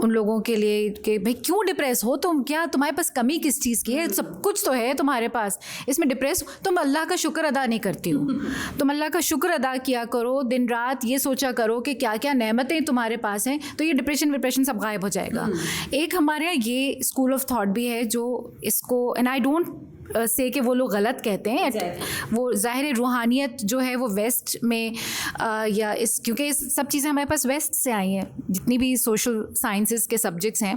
उन लोगों के लिए कि भाई क्यों डिप्रेस हो तुम, क्या तुम्हारे पास कमी किस चीज़ की है, सब कुछ तो है तुम्हारे पास, इसमें डिप्रेस तुम अल्लाह का शुक्र अदा नहीं करती हो। तुम अल्लाह का शुक्र अदा किया करो, दिन रात ये सोचा करो कि क्या क्या नेमतें तुम्हारे पास हैं, तो ये डिप्रेशन सब गायब हो जाएगा। एक हमारे यहाँ ये स्कूल ऑफ थॉट भी है जो इसको, एंड आई डोंट से कि वो लोग गलत कहते हैं, वो ज़ाहिर रूहानियत जो है वो वेस्ट में या इस, क्योंकि इस सब चीज़ें हमारे पास वेस्ट से आई हैं, जितनी भी सोशल साइंसेस के सब्जेक्ट्स हैं,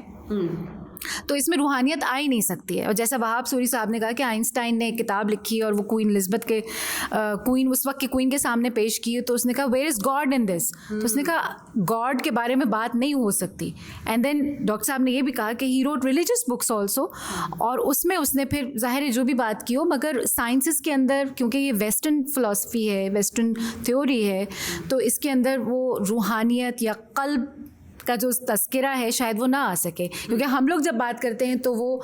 तो इसमें रूहानियत आ ही नहीं सकती है। और जैसा वहाब सूरी साहब ने कहा कि आइंस्टाइन ने एक किताब लिखी और वो क्वीन एलिज़ाबेथ के क्वीन, उस वक्त के क्वीन के सामने पेश की, तो उसने कहा where is God in this, तो उसने कहा गॉड के बारे में बात नहीं हो सकती। एंड देन डॉक्टर साहब ने ये भी कहा कि he wrote religious books also, और उसमें उसने फिर ज़ाहिर है जो भी बात की हो, मगर साइंसेस के अंदर क्योंकि ये वेस्टर्न फ़िलासफ़ी है, वेस्टर्न थ्योरी है, तो इसके अंदर वो रूहानियत या क़ल्ब का जो तस्करा है शायद वो ना आ सके, क्योंकि हम लोग जब बात करते हैं तो वो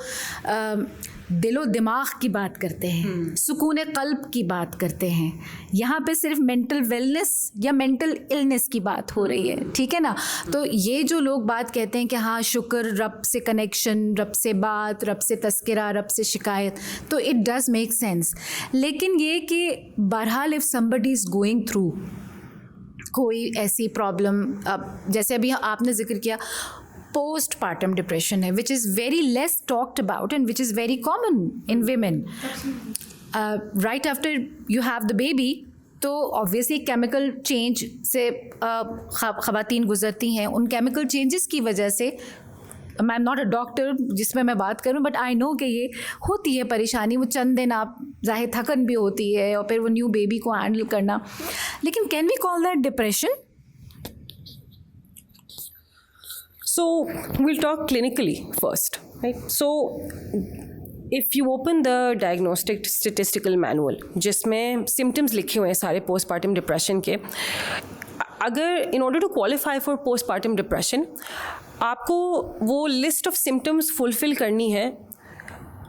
दिलो दिमाग की बात करते हैं, सुकून क़ल्ब की बात करते हैं। यहाँ पे सिर्फ मेंटल वेलनेस या मेंटल इलनेस की बात हो रही है, ठीक है ना। तो ये जो लोग बात कहते हैं कि हाँ शुक्र, रब से कनेक्शन, रब से बात, रब से तस्करा, रब से शिकायत, तो इट डज़ मेक सेंस। लेकिन ये कि बहरहाल if somebody is going through कोई ऐसी प्रॉब्लम, अब जैसे अभी आपने जिक्र किया पोस्ट पार्टम डिप्रेशन है, which is very less talked about and which is very common in women right after you have the baby. तो ऑब्वियसली केमिकल चेंज से ख़वातीन गुजरती हैं, उन केमिकल चेंजेस की वजह से, I am not a doctor जिसमें मैं बात करूं, बट आई नो कि ये होती है परेशानी, वो चंद दिन आप ज़ाहिर थकन भी होती है और फिर वो न्यू बेबी को हैंडल करना, लेकिन can we call that depression? So we'll talk clinically first, right? So if you open the diagnostic statistical manual जिसमें symptoms लिखे हुए हैं सारे postpartum depression के, अगर in order to qualify for postpartum depression आपको वो list of symptoms fulfill करनी है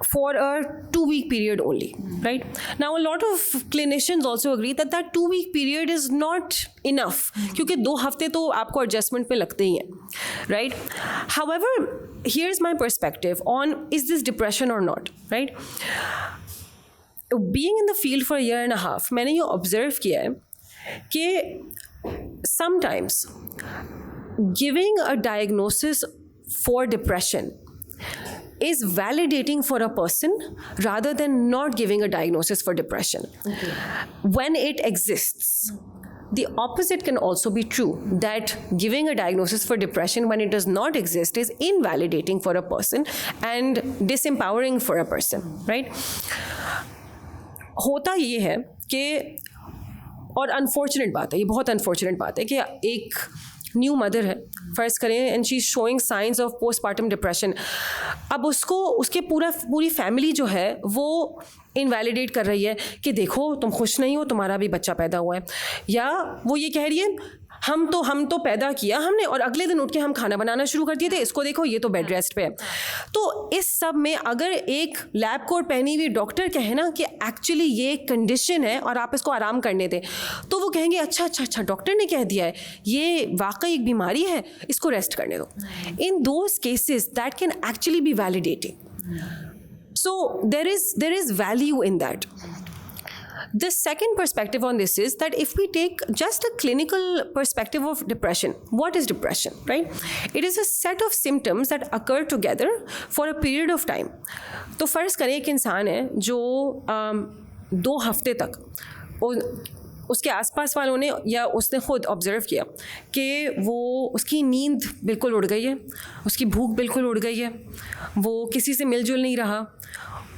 for a 2-week period only, right? Now a lot of clinicians also agree that that 2-week period is not enough, क्योंकि 2 हफ्ते तो आपको adjustment पे लगते ही हैं, right? However, here's my perspective on is this depression or not, right? Being in the field for a year and a half, मैंने ये observe किया है कि sometimes giving a diagnosis for depression is validating for a person rather than not giving a diagnosis for depression. Okay. When it exists. The opposite can also be true, that giving a diagnosis for depression when it does not exist is invalidating for a person and disempowering for a person, right? होता ये है कि, और unfortunate बात है, ये बहुत unfortunate बात है कि एक न्यू मदर है फ़र्ज़ करें and she is showing science of postpartum depression, अब उसको उसके पूरी फैमिली जो है वो इनवैलिडेट कर रही है कि देखो तुम खुश नहीं हो, तुम्हारा भी बच्चा पैदा हुआ है, या वो ये कह रही है हम तो पैदा किया हमने और अगले दिन उठ के हम खाना बनाना शुरू कर दिए थे, इसको देखो ये तो बेड रेस्ट पे है। तो इस सब में अगर एक लैब कोट पहनी हुई डॉक्टर कहे ना कि एक्चुअली ये एक कंडीशन है और आप इसको आराम करने दें, तो वो कहेंगे अच्छा डॉक्टर ने कह दिया है ये वाकई एक बीमारी है, इसको रेस्ट करने दो। In those cases that can actually be validating, so there is value in that. The second perspective on this is that if we take just a clinical perspective of depression, what is depression, right? It is a set of symptoms that occur together for a period of time. तो फ़र्ज़ करें एक इंसान है जो 2 हफ्ते तक उसके आसपास वालों ने या उसने ख़ुद ऑब्ज़र्व किया कि वो उसकी नींद बिल्कुल उड़ गई है, उसकी भूख बिल्कुल उड़ गई है, वो किसी से मिलजुल नहीं रहा,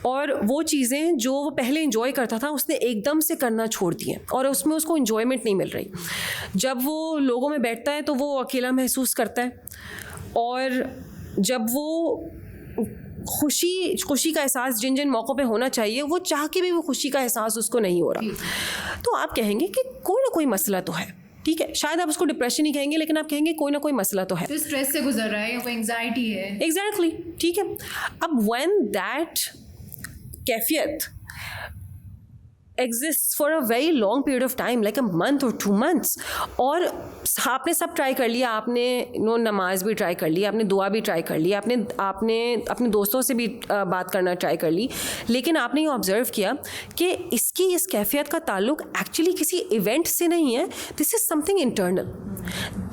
और वो चीज़ें जो वो पहले इंजॉय करता था उसने एकदम से करना छोड़ दिए और उसमें उसको इंजॉयमेंट नहीं मिल रही। जब वो लोगों में बैठता है तो वो अकेला महसूस करता है, और जब वो खुशी का एहसास जिन मौक़ों पे होना चाहिए वो चाह के भी वो खुशी का एहसास उसको नहीं हो रहा, तो आप कहेंगे कि कोई ना कोई मसला तो है, ठीक है, शायद आप उसको डिप्रेशन ही कहेंगे लेकिन आप कहेंगे कोई ना कोई मसला तो है, तो स्ट्रेस से गुजर रहा है या कोई एंग्जाइटी है। एग्जैक्टली, ठीक है। अब व्हेन दैट कैफियत exists for a very long period of time, like a month or 2 months. और आपने सब ट्राई कर लिया, आपने नमाज भी ट्राई कर ली, आपने दुआ भी ट्राई कर ली, आपने अपने दोस्तों से भी बात करना ट्राई कर ली, लेकिन आपने ये ऑब्जर्व किया कि इसकी इस कैफियत का ताल्लुक एक्चुअली किसी इवेंट से नहीं है, this is something internal.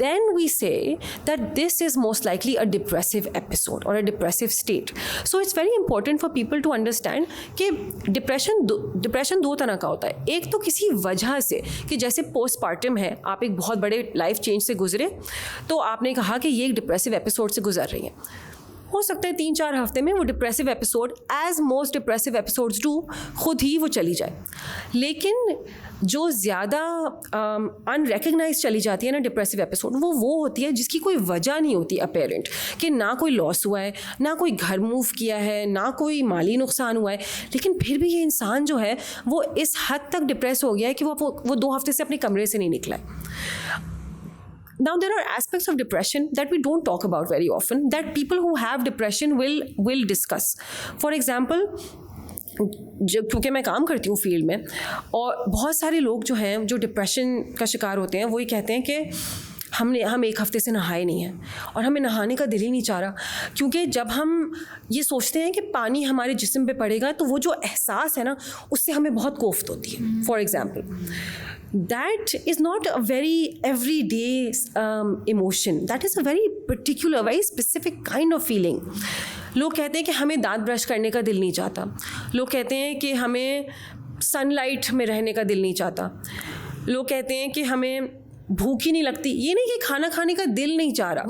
Then we say that this is most likely a depressive episode or a depressive state. So it's very important for people to understand कि डिप्रेशन दो तरह का होता है. एक तो किसी वजह से, कि जैसे पोस्टपार्टम है, आप एक बहुत बड़े लाइफ चेंज से गुजरे, तो आपने कहा कि ये एक डिप्रेसिव एपिसोड से गुजर रही हैं. हो सकता है 3-4 हफ्ते में वो depressive episode, as most depressive episodes do, खुद ही वो चली जाए. लेकिन जो ज़्यादा अनरिकग्नाइज चली जाती है ना डिप्रेसिव एपिसोड, वो होती है जिसकी कोई वजह नहीं होती अपेरेंट, कि ना कोई लॉस हुआ है, ना कोई घर मूव किया है, ना कोई माली नुकसान हुआ है, लेकिन फिर भी ये इंसान जो है वो इस हद तक डिप्रेस हो गया है कि वो 2 हफ्ते से अपने कमरे से नहीं निकला है. Now there are aspects of depression that we don't talk about very often, that people who have depression will discuss. For example, क्योंकि मैं काम करती हूँ फील्ड में, और बहुत सारे लोग जो हैं जो डिप्रेशन का शिकार होते हैं, वो ये कहते हैं कि हम 1 हफ्ते से नहाए नहीं हैं और हमें नहाने का दिल ही नहीं चाह रहा, क्योंकि जब हम ये सोचते हैं कि पानी हमारे जिस्म पे पड़ेगा तो वो जो एहसास है ना, उससे हमें बहुत कोफ्त होती है. For example, that is not a very everyday emotion. That is a very particular, very specific kind of feeling. लोग कहते हैं कि हमें दांत ब्रश करने का दिल नहीं चाहता. लोग कहते हैं कि हमें सनलाइट में रहने का दिल नहीं चाहता. लोग कहते हैं कि हमें भूख ही नहीं लगती. ये नहीं कि खाना खाने का दिल नहीं चाह रहा,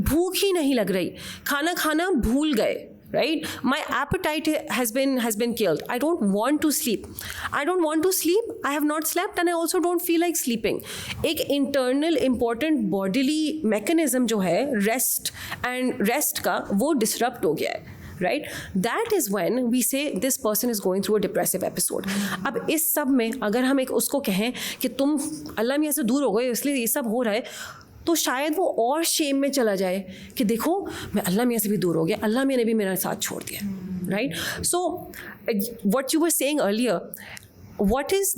भूख ही नहीं लग रही, खाना खाना भूल गए. Right? My appetite has been killed. I don't want to sleep. I have not slept and I also don't feel like sleeping. एक internal important bodily mechanism जो है rest का, वो disrupt हो गया है. Right? That is when we say this person is going through a depressive episode. अब इस सब में अगर हम उसको कहें कि तुम अल्लाह मियाँ से दूर हो गए इसलिए ये सब हो रहा है, तो शायद वो और शेम में चला जाए कि देखो मैं अल्लाह मियाँ से भी दूर हो गया, अल्लाह मियाँ ने भी मेरा साथ छोड़ दिया. Right? So what you were saying earlier, what is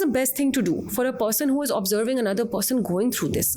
the best thing to do for a person who is observing another person going through this?